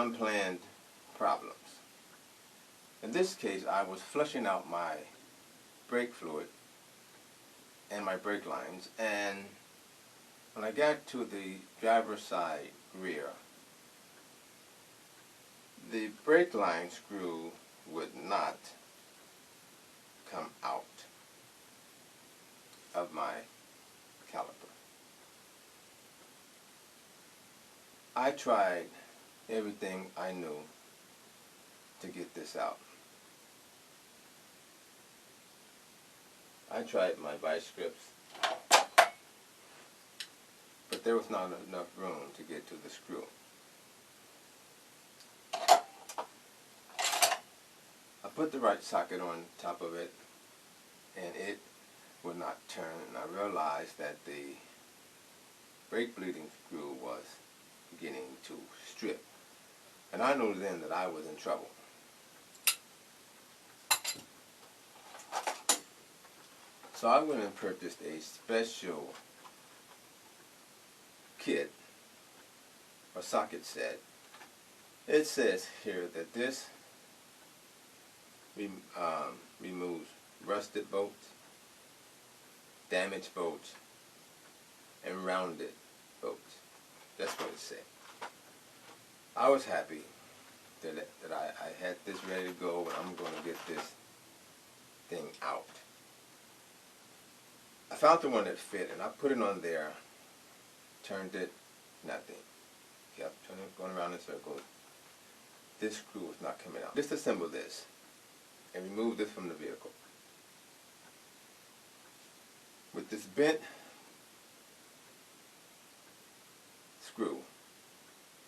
unplanned problems. In this case, I was flushing out my brake fluid and my brake lines, and when I got to the driver's side rear, the brake line screw would not come out of my caliper. I tried everything I knew to get this out. I tried my vice grips, but there was not enough room to get to the screw. I put the right socket on top of it, and it would not turn, and I realized that the brake bleeding screw was beginning to strip. And I knew then that I was in trouble. So I went and purchased a special kit or socket set. It says here that this removes rusted bolts, damaged bolts, and rounded bolts. That's what it said. I was happy that I had this ready to go, and I'm going to get this thing out. I found the one that fit, and I put it on there, turned it, nothing. Kept turning, going around in circles. This screw was not coming out. Disassemble this and remove this from the vehicle. With this bent screw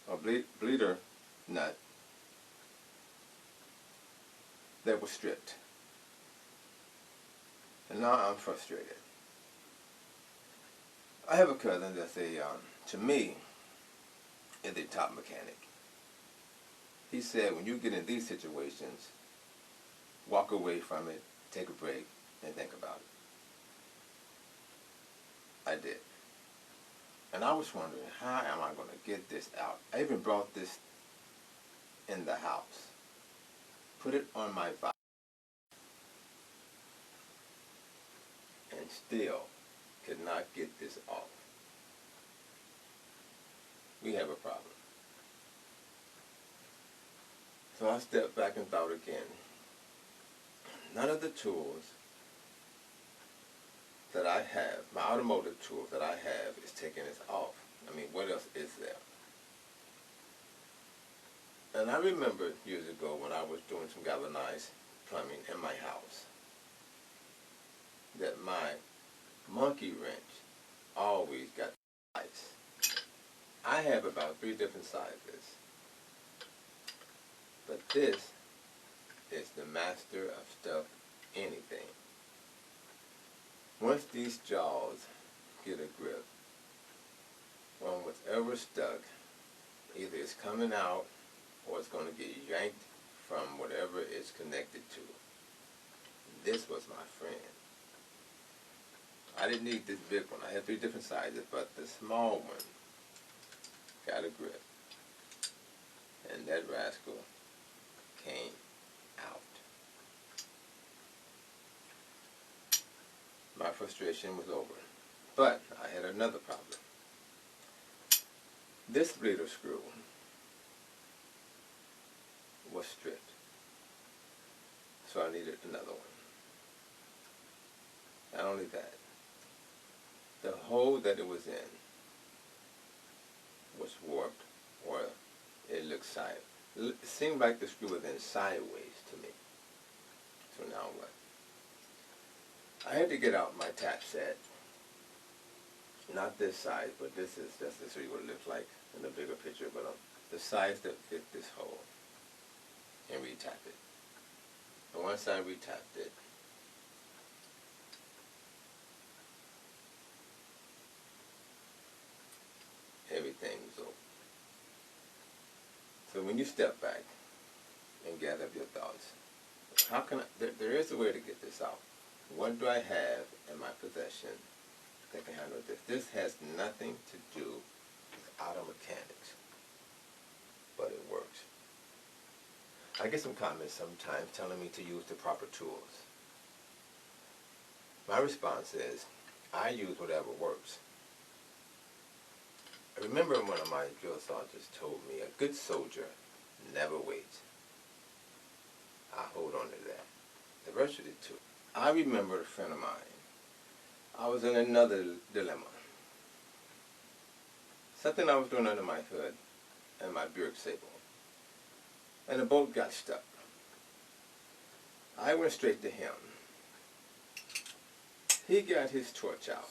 or bleeder nut that was stripped. And now I'm frustrated. I have a cousin that's to me, is a top mechanic. He said, when you get in these situations, walk away from it, take a break, and think about it. I did. And I was wondering, how am I going to get this out? I even brought this in the house, put it on my visor, and still could not get this off. We have a problem. So I stepped back and thought again. None of the tools that I have, my automotive tools that I have, is taking this off. I mean, what else is there? And I remember years ago when I was doing some galvanized plumbing in my house, that my monkey wrench always got ice. I have about 3 different sizes, but this is the master of stuff anything. Once these jaws get a grip on whatever's stuck, either it's coming out or it's going to get yanked from whatever it's connected to. This was my friend. I didn't need this big one. I had 3 different sizes, but the small one got a grip. And that rascal came out. My frustration was over. But I had another problem. This bleeder screw was stripped. So I needed another one. Not only that, the hole that it was in was warped, or it looked sideways. It seemed like the screw was in sideways to me. So now what? I had to get out my tap set. Not this size, but this is just to show you what it looks like in the bigger picture, but the size that fit this hole, and retap it. And once I retapped it, everything was over. So when you step back and gather up your thoughts, how can there is a way to get this out. What do I have in my possession that can handle this? This has nothing to do with auto mechanics, but it works. I get some comments sometimes telling me to use the proper tools. My response is, I use whatever works. I remember one of my drill sergeants told me, a good soldier never waits. I hold on to that. The rest of it too. I remember a friend of mine. I was in another dilemma. Something I was doing under my hood and my Buick Sable. And the boat got stuck. I went straight to him. He got his torch out.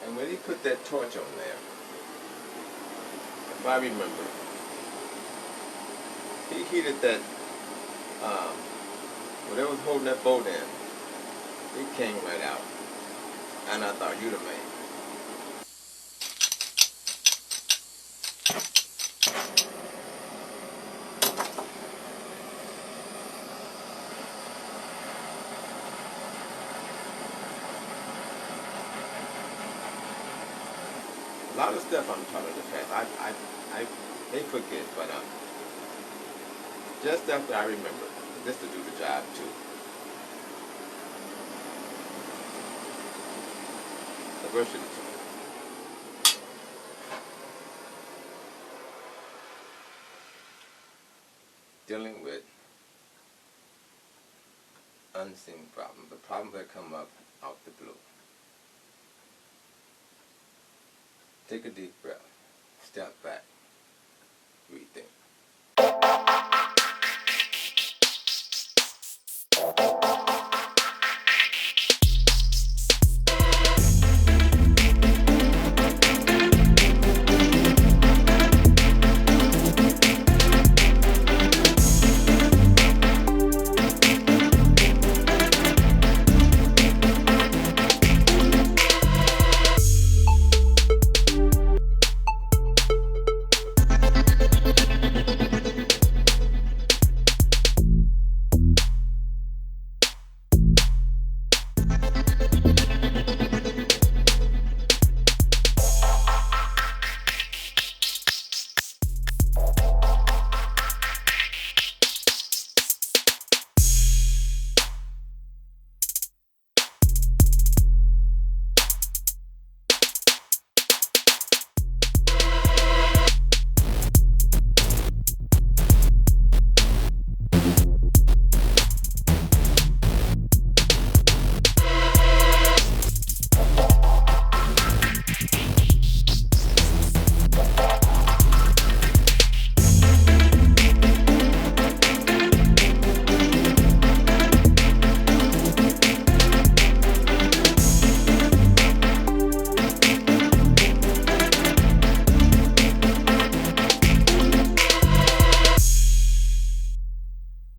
And when he put that torch on there, if I remember, he heated that, whatever was holding that boat in, it came right out. And I thought, you the man. A lot of stuff I'm taught in the past, I may forget, but just after I remember, just to do the job too. Diversity too. Dealing with unseen problems, the problems that come up out the blue. Take a deep breath, step back,